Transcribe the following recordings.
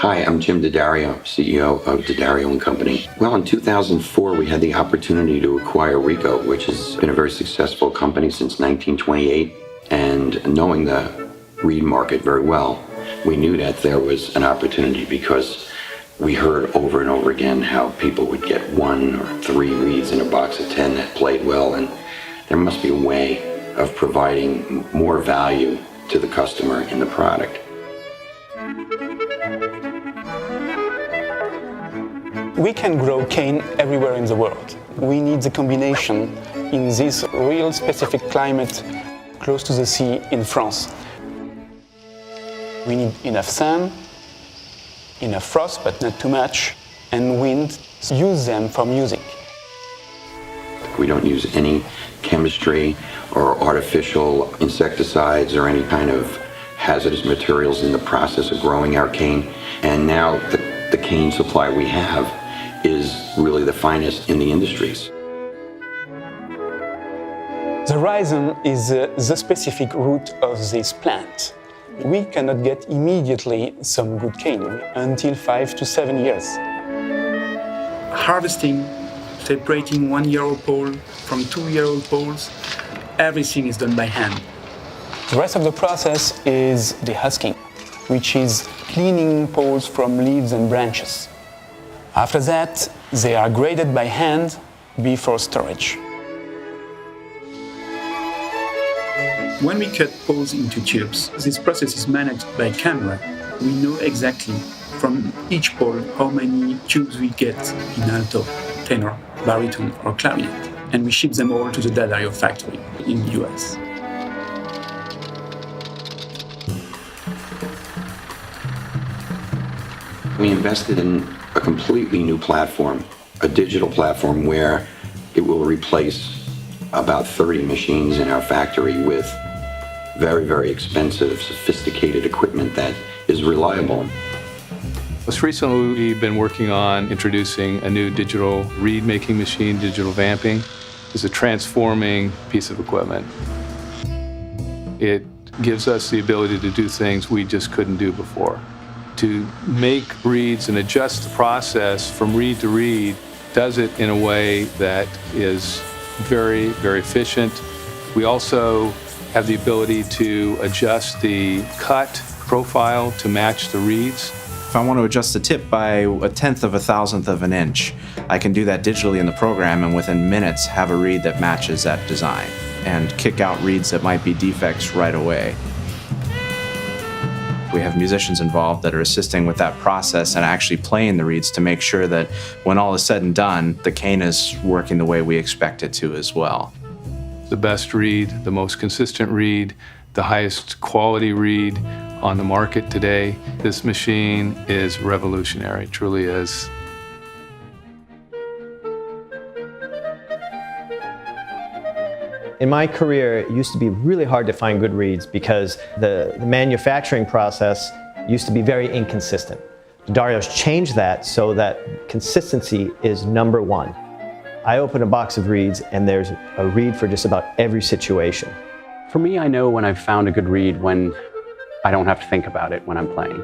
Hi, I'm Jim D'Addario, CEO of D'Addario & Company. Well, in 2004, we had the opportunity to acquire Ricoh, which has been a very successful company since 1928. And knowing the reed market very well, we knew that there was an opportunity because we heard over and over again how people would get 1 or 3 reeds in a box of 10 that played well, and there must be a way of providing more value to the customer in the product. We can grow cane everywhere in the world. We need the combination in this real specific climate close to the sea in France. We need enough sun, enough frost, but not too much, and wind. Use them for music. We don't use any chemistry or artificial insecticides or any kind of hazardous materials in the process of growing our cane. And now the cane supply we have is really the finest in the industries. The rhizome is the specific root of this plant. We cannot get immediately some good cane until 5 to 7 years. Harvesting, separating 1-year-old pole from 2-year-old poles, everything is done by hand. The rest of the process is the husking, which is cleaning poles from leaves and branches. After that, they are graded by hand before storage. When we cut poles into tubes, this process is managed by camera. We know exactly from each pole how many tubes we get in alto, tenor, baritone, or clarinet, and we ship them all to the D'Addario factory in the US. We invested in a completely new platform, a digital platform where it will replace about 30 machines in our factory with very, very expensive, sophisticated equipment that is reliable. Most recently, we've been working on introducing a new digital reed making machine, digital vamping. It's a transforming piece of equipment. It gives us the ability to do things we just couldn't do before. To make reeds and adjust the process from reed to reed does it in a way that is very, very efficient. We also have the ability to adjust the cut profile to match the reeds. If I want to adjust the tip by 1/10 of a thousandth of an inch, I can do that digitally in the program and within minutes have a reed that matches that design and kick out reeds that might be defects right away. We have musicians involved that are assisting with that process and actually playing the reeds to make sure that when all is said and done, the cane is working the way we expect it to as well. The best reed, the most consistent reed, the highest quality reed on the market today. This machine is revolutionary, it truly is. In my career, it used to be really hard to find good reeds because the manufacturing process used to be very inconsistent. D'Addario's changed that so that consistency is number one. I open a box of reeds and there's a reed for just about every situation. For me, I know when I've found a good reed when I don't have to think about it when I'm playing.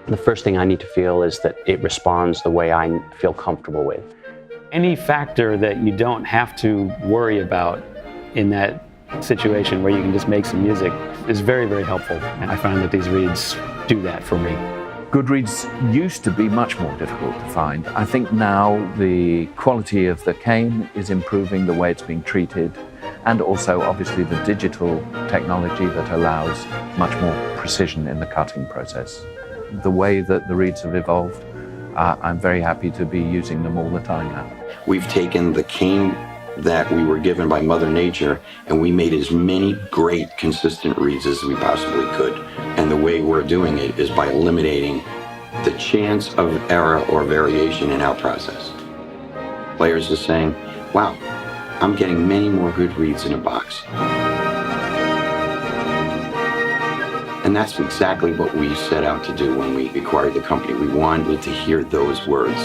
The first thing I need to feel is that it responds the way I feel comfortable with. Any factor that you don't have to worry about in that situation where you can just make some music is very, very helpful. And I find that these reeds do that for me. Good reeds used to be much more difficult to find. I think now the quality of the cane is improving, the way it's being treated, and also obviously the digital technology that allows much more precision in the cutting process. The way that the reeds have evolved, I'm very happy to be using them all the time now. We've taken the cane that we were given by Mother Nature and we made as many great consistent reeds as we possibly could. And the way we're doing it is by eliminating the chance of error or variation in our process. Players are saying, wow, I'm getting many more good reeds in a box. And that's exactly what we set out to do when we acquired the company. We wanted to hear those words.